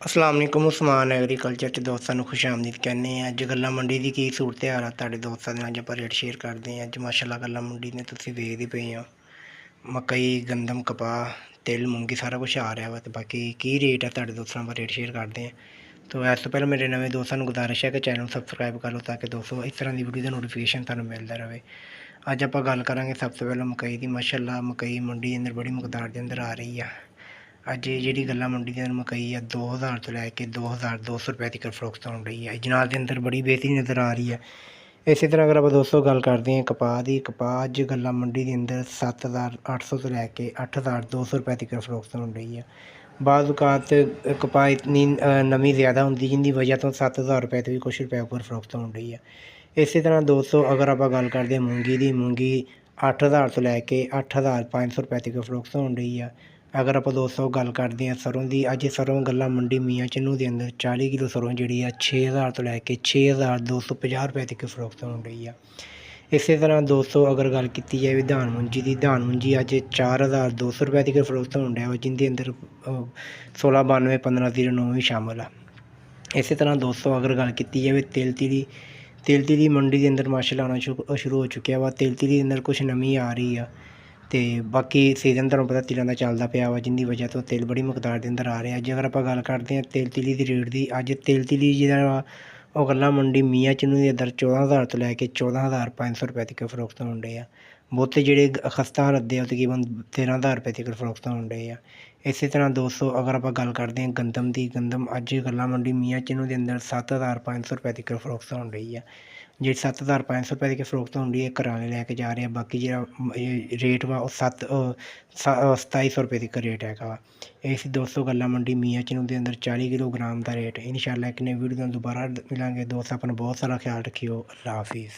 ਅਸਲਾਮ ਵਾਲੇਕੁਮ। Usman agriculture 'ਚ ਦੋਸਤਾਂ ਨੂੰ ਖੁਸ਼ ਆਮਦੀਦ ਕਹਿੰਦੇ ਆ। ਅੱਜ ਗੱਲਾਂ ਮੰਡੀ ਦੀ ਕੀ ਸੂਰਤ ਹਾਲ ਆ ਤੁਹਾਡੇ ਦੋਸਤਾਂ ਦੇ ਨਾਲ ਅੱਜ ਆਪਾਂ ਰੇਟ ਸ਼ੇਅਰ ਕਰਦੇ ਹਾਂ। ਅੱਜ ਮਾਸ਼ਾਅੱਲਾ ਗੱਲਾਂ ਮੰਡੀ ਨੇ ਤੁਸੀਂ ਵੇਖਦੇ ਪਏ ਹੋ, ਮਕਈ, ਗੰਦਮ, ਕਪਾਹ, ਤਿਲ, ਮੂੰਗੀ ਸਾਰਾ ਕੁਛ ਆ ਰਿਹਾ ਵਾ। ਅਤੇ ਬਾਕੀ ਕੀ ਰੇਟ ਆ ਤੁਹਾਡੇ ਦੋਸਤਾਂ ਨਾਲ ਆਪਾਂ ਰੇਟ ਸ਼ੇਅਰ ਕਰਦੇ ਹਾਂ। ਤੋ ਇਸ ਤੋਂ ਪਹਿਲਾਂ ਮੇਰੇ ਨਵੇਂ ਦੋਸਤਾਂ ਨੂੰ ਗੁਜ਼ਾਰਿਸ਼ ਹੈ ਕਿ ਚੈਨਲ ਨੂੰ ਸਬਸਕ੍ਰਾਈਬ ਕਰ ਲਓ ਤਾਂ ਕਿ ਦੋਸਤੋ ਇਸ ਤਰ੍ਹਾਂ ਦੀ ਵੀਡੀਓ ਦਾ ਨੋਟੀਫਿਕੇਸ਼ਨ ਤੁਹਾਨੂੰ ਮਿਲਦਾ ਰਹੇ। ਅੱਜ ਆਪਾਂ ਗੱਲ ਕਰਾਂਗੇ ਸਭ ਤੋਂ ਪਹਿਲਾਂ ਮਕਈ ਦੀ। ਮਾਸ਼ਾਅੱਲਾ ਮਕਈ ਮੰਡੀ ਦੇ ਅੰਦਰ ਬੜੀ ਮਕਦਾਰ ਦੇ ਅੰਦਰ ਆ ਰਹੀ ਆ। ਅੱਜ ਜਿਹੜੀ ਗੱਲਾਂ ਮੰਡੀ ਦੇ ਅੰਦਰ ਮਕਈ ਆ 2000 ਤੋਂ ਲੈ ਕੇ 2200 ਰੁਪਏ ਤੱਕ ਫਰੋਖਤ ਹੋਣ ਰਹੀ ਹੈ। ਜਨਾਬ ਦੇ ਅੰਦਰ ਬੜੀ ਬਿਹਤਰੀ ਨਜ਼ਰ ਆ ਰਹੀ ਹੈ। ਇਸੇ ਤਰ੍ਹਾਂ ਅਗਰ ਆਪਾਂ ਦੋਸਤੋ ਗੱਲ ਕਰਦੇ ਹਾਂ ਕਪਾਹ ਦੀ, ਕਪਾਹ ਅੱਜ ਗੱਲਾਂ ਮੰਡੀ ਦੇ ਅੰਦਰ 7800 ਤੋਂ ਲੈ ਕੇ 8200 ਰੁਪਏ ਤੱਕ ਫਰੋਖਤ ਹੋਣ ਰਹੀ ਹੈ। ਬਾਅਦ ਔਕਾਤ ਕਪਾਹ ਇਤਨੀ ਨਮੀ ਜ਼ਿਆਦਾ ਹੁੰਦੀ ਜਿੰਦੀ ਵਜ੍ਹਾ ਤੋਂ 7000 ਰੁਪਏ ਤੋਂ ਵੀ ਕੁਛ ਰੁਪਏ ਉੱਪਰ ਫਰੋਖਤ ਹੋਣ ਰਹੀ ਹੈ। ਇਸੇ ਤਰ੍ਹਾਂ ਦੋਸਤੋ ਅਗਰ ਆਪਾਂ ਗੱਲ ਕਰਦੇ ਹਾਂ ਮੂੰਗੀ ਦੀ, ਮੂੰਗੀ 8000 ਤੋਂ ਲੈ ਕੇ 8500 ਰੁਪਏ ਤੱਕ ਫਰੋਖਤ ਹੋਣ ਰਹੀ ਆ। ਅਗਰ ਆਪਾਂ ਦੋਸਤੋ ਗੱਲ ਕਰਦੇ ਹਾਂ ਸਰੋਂ ਦੀ, ਅੱਜ ਸਰੋਂ ਗੱਲਾਂ ਮੰਡੀ ਮੀਆਂ ਚੰਨੂ ਦੇ ਅੰਦਰ 40 ਕਿਲੋ ਸਰੋਂ ਜਿਹੜੀ ਆ 6000 ਤੋਂ ਲੈ ਕੇ 6250 ਰੁਪਏ ਤੱਕ ਫਰੋਖਤ ਹੋਣ ਰਹੀ ਆ। ਇਸੇ ਤਰ੍ਹਾਂ ਦੋਸਤੋ ਅਗਰ ਗੱਲ ਕੀਤੀ ਜਾਵੇ ਧਾਨ ਮੁੰਜੀ ਦੀ, ਧਾਨ ਮੁੰਜੀ ਅੱਜ 4200 ਰੁਪਏ ਤੱਕ ਫਰੋਖਤ ਹੋਣ ਡਿਆ ਵਾ, ਜਿਹਦੇ ਅੰਦਰ 1692 1509 ਵੀ ਸ਼ਾਮਲ ਆ। ਇਸੇ ਤਰ੍ਹਾਂ ਦੋਸਤੋ ਅਗਰ ਗੱਲ ਕੀਤੀ ਜਾਵੇ ਤਿਲ ਦੀ ਮੰਡੀ ਦੇ ਅੰਦਰ ਮਾਸ਼ਾਅੱਲਾ ਆਉਣਾ ਸ਼ੁਰੂ ਹੋ ਚੁੱਕਿਆ ਵਾ। ਤਿਲ ਦੇ ਅੰਦਰ ਕੁਛ ਨਮੀ ਆ ਰਹੀ ਆ ਅਤੇ ਬਾਕੀ ਸੀਜ਼ਨ ਤੁਹਾਨੂੰ ਪਤਾ ਤਿਲਾਂ ਦਾ ਚੱਲਦਾ ਪਿਆ ਵਾ, ਜਿਹਦੀ ਵਜ੍ਹਾ ਤੋਂ ਤਿਲ ਬੜੀ ਮਕਦਾਰ ਦੇ ਅੰਦਰ ਆ ਰਿਹਾ। ਜੇ ਅਗਰ ਆਪਾਂ ਗੱਲ ਕਰਦੇ ਹਾਂ ਤਿਲੀ ਦੀ ਰੇਟ ਦੀ, ਅੱਜ ਤਿਲੀ ਜਿਹੜਾ ਵਾ ਉਹ ਗੱਲਾਂ ਮੰਡੀ ਮੀਆਂ ਚੰਨੂ ਦੇ ਅੰਦਰ 14000 ਤੋਂ ਲੈ ਕੇ 14500 ਰੁਪਏ ਤੱਕ ਫਰੋਖਤ ਹੋਣ ਡੇ ਆ। ਬਹੁਤੇ ਜਿਹੜੇ ਖਸਤਾ ਹਾਲਤ ਦੇ ਆ ਉਹ ਤਕਰੀਬਨ 13000 ਰੁਪਏ ਤੱਕ ਫਰੋਖਤ ਹੋਣ ਡੇ ਆ। ਇਸੇ ਤਰ੍ਹਾਂ ਦੋਸਤੋ ਅਗਰ ਆਪਾਂ ਗੱਲ ਕਰਦੇ ਹਾਂ ਗੰਦਮ ਦੀ, ਗੰਦਮ ਅੱਜ ਗੱਲਾਂ ਮੰਡੀ ਮੀਆਂ ਚੰਨੂ ਦੇ ਅੰਦਰ 7500 ਰੁਪਏ ਤੱਕ ਫਰੋਖਤ ਹੋਣ ਰਹੀ ਆ। ਜਿਹੜੀ 7500 ਰੁਪਏ ਤੱਕ ਫਰੋਖਤ ਹੋਣ ਡਈ ਹੈ ਘਰਾਂ ਵਾਲੇ ਲੈ ਕੇ ਜਾ ਰਹੇ ਆ। ਬਾਕੀ ਜਿਹੜਾ ਰੇਟ ਵਾ ਉਹ 2700 ਰੁਪਏ ਤੱਕ ਰੇਟ ਹੈਗਾ ਵਾ। ਇਹ ਸੀ ਦੋਸਤੋ ਗੱਲਾਂ ਮੰਡੀ ਮੀਆਂ ਚੰਨੂ ਦੇ ਅੰਦਰ 40 ਕਿਲੋਗ੍ਰਾਮ ਦਾ ਰੇਟ। ਇਨਸ਼ਾਅੱਲਾ ਇੱਕ ਨਵੀਂ ਵੀਡੀਓ ਨਾਲ ਦੁਬਾਰਾ ਮਿਲਾਂਗੇ। ਦੋਸਤ ਆਪਣਾ ਬਹੁਤ ਸਾਰਾ ਖਿਆਲ ਰੱਖਿਓ। ਅੱਲਾ ਹਾਫਿਜ਼।